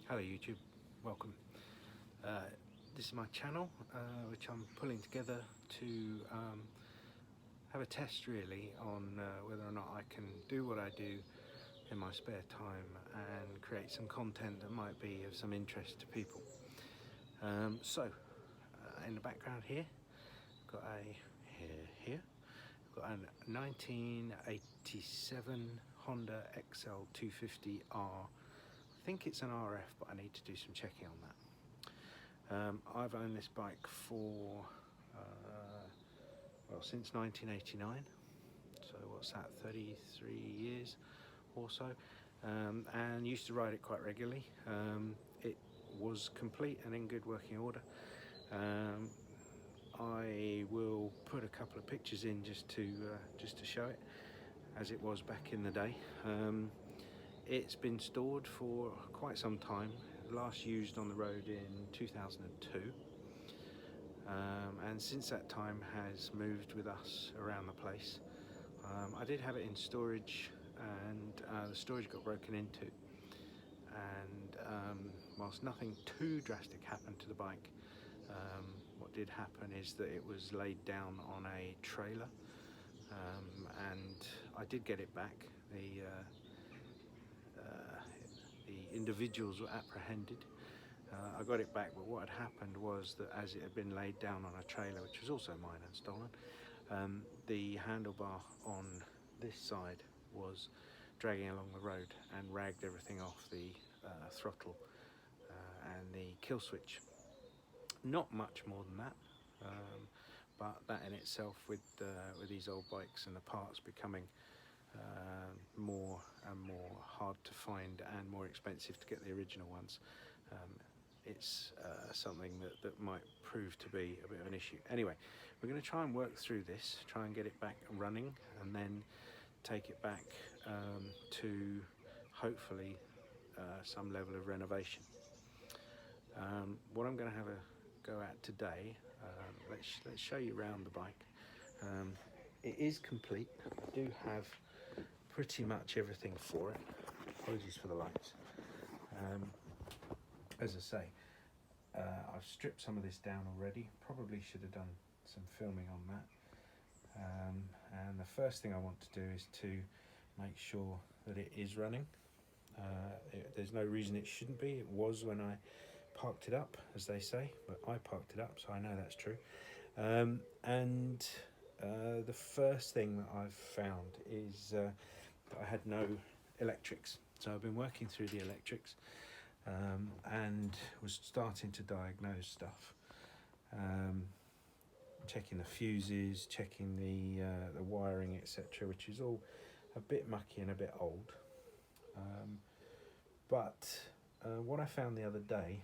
Hello YouTube, welcome. This is my channel which I'm pulling together to have a test really on whether or not I can do what I do in my spare time and create some content that might be of some interest to people. In the background here, I've got I've got a 1987 Honda XL250R. I think it's an RF, but I need to do some checking on that. I've owned this bike for since 1989, so what's that, 33 years or so, and used to ride it quite regularly. It was complete and in good working order. I will put a couple of pictures in just to show it as it was back in the day. It's been stored for quite some time, last used on the road in 2002, and since that time has moved with us around the place. I did have it in storage, and the storage got broken into, and whilst nothing too drastic happened to the bike, what did happen is that it was laid down on a trailer, and I did get it back. The individuals were apprehended. I got it back, but what had happened was that as it had been laid down on a trailer, which was also mine and stolen, the handlebar on this side was dragging along the road and ragged everything off the throttle and the kill switch. Not much more than that, but that in itself, with these old bikes and the parts becoming more and more hard to find and more expensive to get the original ones, it's something that might prove to be a bit of an issue. Anyway, we're going to try and work through this, try and get it back running, and then take it back to hopefully some level of renovation. What I'm going to have a go at today, let's show you around the bike. It is complete. I do have pretty much everything for it. Apologies for the lights. As I say, I've stripped some of this down already. Probably should have done some filming on that. And the first thing I want to do is to make sure that it is running. There's no reason it shouldn't be. It was when I parked it up, as they say, but I parked it up, so I know that's true. The first thing that I've found is that I had no electrics. So I've been working through the electrics and was starting to diagnose stuff. Checking the fuses, checking the wiring, etc., which is all a bit mucky and a bit old. What I found the other day,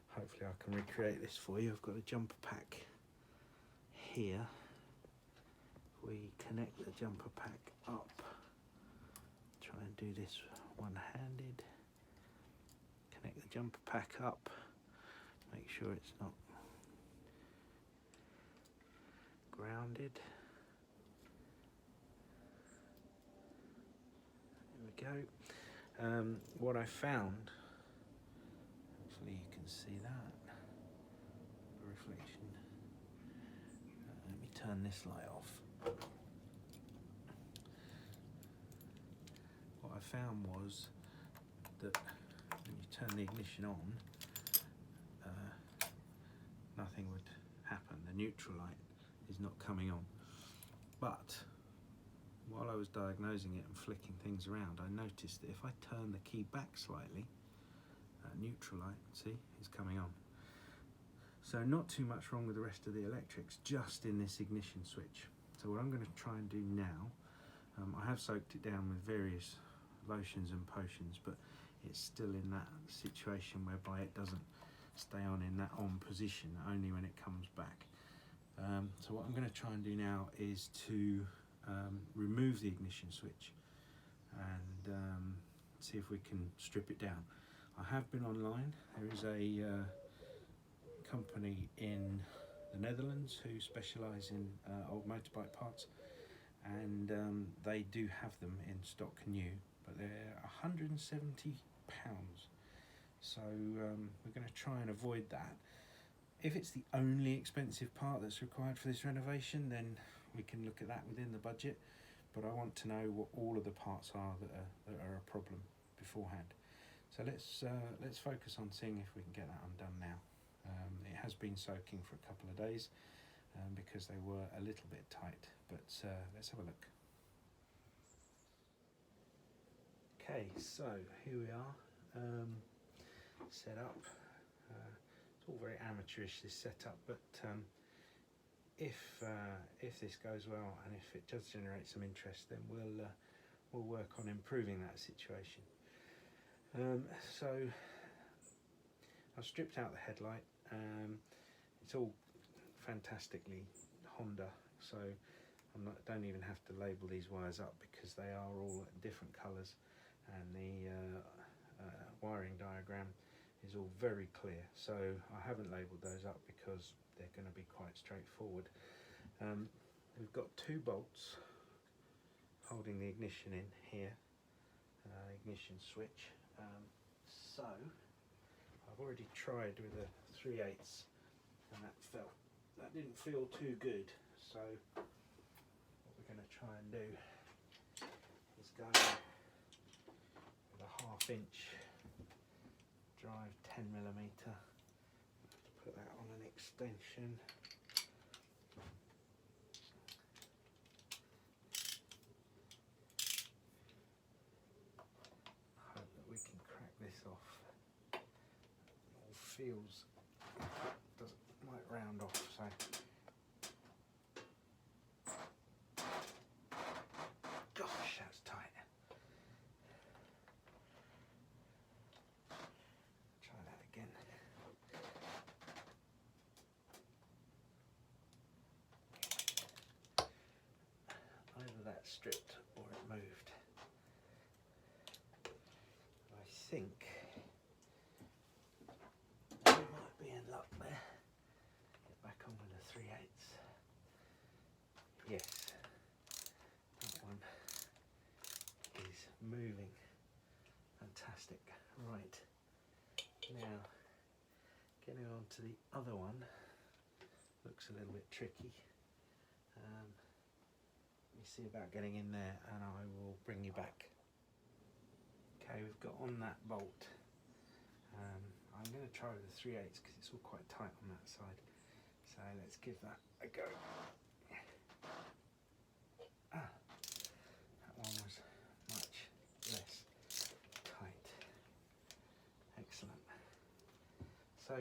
hopefully I can recreate this for you. I've got a jumper pack here. We connect the jumper pack up. Try and do this one-handed. Connect the jumper pack up. Make sure it's not grounded. There we go. What I found, hopefully you can see that, the reflection. Let me turn this light off. What I found was that when you turn the ignition on, nothing would happen. The neutral light is not coming on. But while I was diagnosing it and flicking things around, I noticed that if I turn the key back slightly, that neutral light, see, is coming on. So not too much wrong with the rest of the electrics, just in this ignition switch. So what I'm going to try and do now, I have soaked it down with various lotions and potions, but it's still in that situation whereby it doesn't stay on in that on position, only when it comes back. So what I'm going to try and do now is to remove the ignition switch and see if we can strip it down. I have been online. There is a company in the Netherlands who specialise in old motorbike parts, and they do have them in stock new, but they're £170 So we're going to try and avoid that. If it's the only expensive part that's required for this renovation, then we can look at that within the budget. But I want to know what all of the parts are that are a problem beforehand. So let's focus on seeing if we can get that undone now. It has been soaking for a couple of days because they were a little bit tight, but let's have a look. Okay, so here we are, set up. It's all very amateurish, this setup, but if this goes well and if it does generate some interest, then we'll work on improving that situation. So I've stripped out the headlight. It's all fantastically Honda, so don't even have to label these wires up because they are all different colours, and the wiring diagram is all very clear. So I haven't labelled those up because they're going to be quite straightforward. We've got 2 bolts holding the ignition in here, ignition switch. So I've already tried with a 3/8 and that didn't feel too good. So what we're going to try and do is go with a 1/2 inch drive 10mm. Put that on an extension. Hope that we can crack this off. It all feels might round off, so gosh, that's tight. Try that again. Either that stripped or it moved. I think we might be in luck there. Get back on with the 3/8. Yes, that one is moving. Fantastic. Right, now getting on to the other one looks a little bit tricky. Let me see about getting in there and I will bring you back. Okay, we've got on that bolt. I'm going to try with the 3/8 because it's all quite tight on that side. So let's give that a go. That one was much less tight. Excellent. So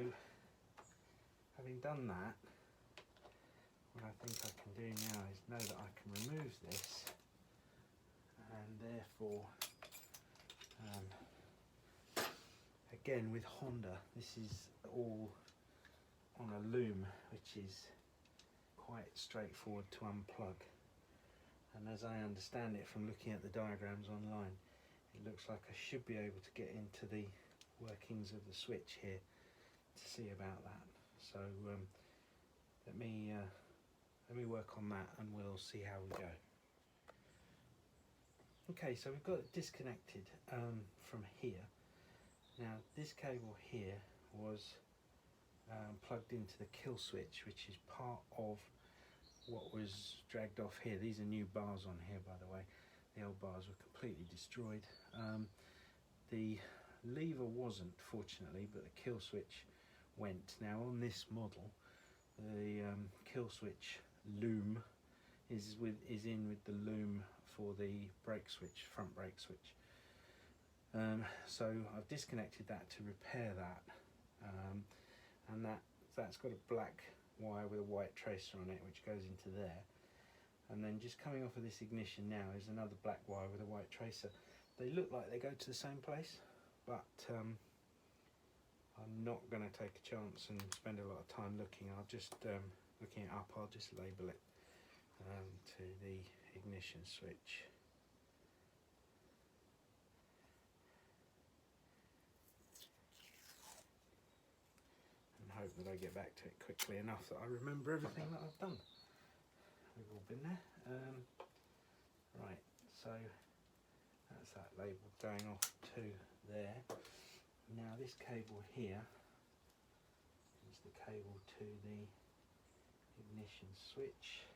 having done that, what I think I can do now is know that I can remove this, and therefore again with Honda, this is all on a loom, which is quite straightforward to unplug, and as I understand it from looking at the diagrams online, it looks like I should be able to get into the workings of the switch here to see about that. So let me work on that and we'll see how we go. Okay, so we've got it disconnected from here. Now this cable here was plugged into the kill switch, which is part of what was dragged off here. These are new bars on here, by the way. The old bars were completely destroyed. The lever wasn't, fortunately, but the kill switch went. Now on this model, the kill switch loom is in with the loom for the brake switch, front brake switch. So I've disconnected that to repair that, and that's got a black wire with a white tracer on it which goes into there, and then just coming off of this ignition now is another black wire with a white tracer. They look like they go to the same place, but I'm not going to take a chance and spend a lot of time looking. I'll just looking it up, I'll just label it to the ignition switch. And hope that I get back to it quickly enough that I remember everything that I've done. We've all been there. Right, so that's that label going off to there. Now this this cable here is the cable to the ignition switch,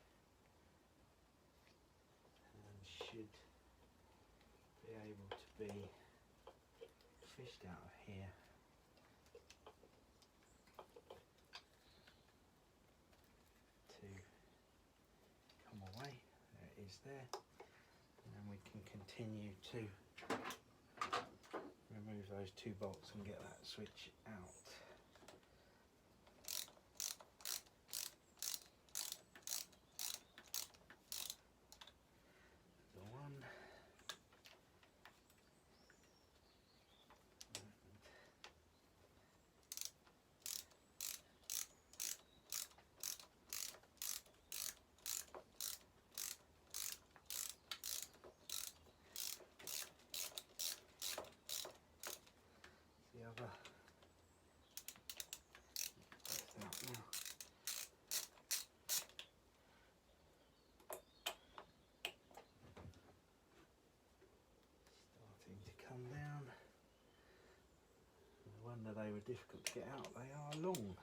and should be able to be fished out of here to come away. There it is there, and then we can continue to remove those two bolts and get that switch out. The other out now. Starting to come down. No wonder they were difficult to get out, they are long.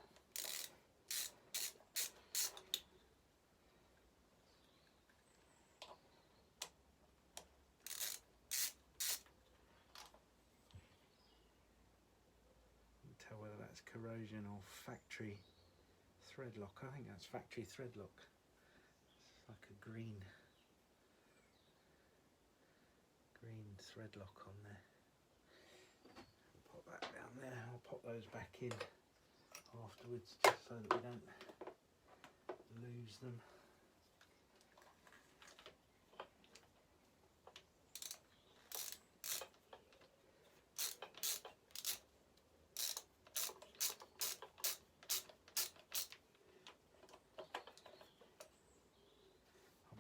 Tell whether that's corrosion or factory thread lock. I think that's factory thread lock. It's like a green thread lock on there. Pop that down there. I'll pop those back in afterwards just so that we don't lose them.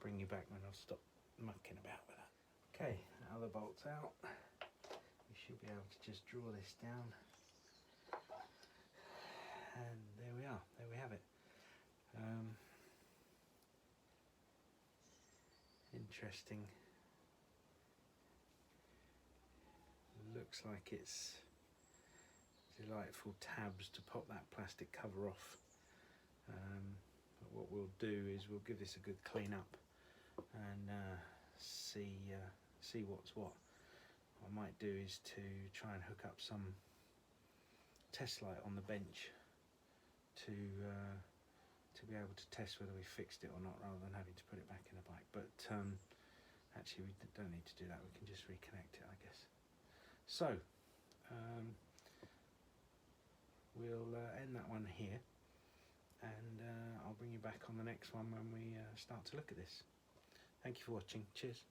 Bring you back when I've stopped mucking about with that. Okay, other bolts out. We should be able to just draw this down, and there we are. There we have it. Interesting. Looks like it's delightful tabs to pop that plastic cover off. But what we'll do is we'll give this a good clean up and see what's what. What I might do is to try and hook up some test light on the bench to be able to test whether we fixed it or not, rather than having to put it back in the bike. But actually we don't need to do that, we can just reconnect it, I guess. So we'll end that one here, and I'll bring you back on the next one when we start to look at this. Thank you for watching. Cheers.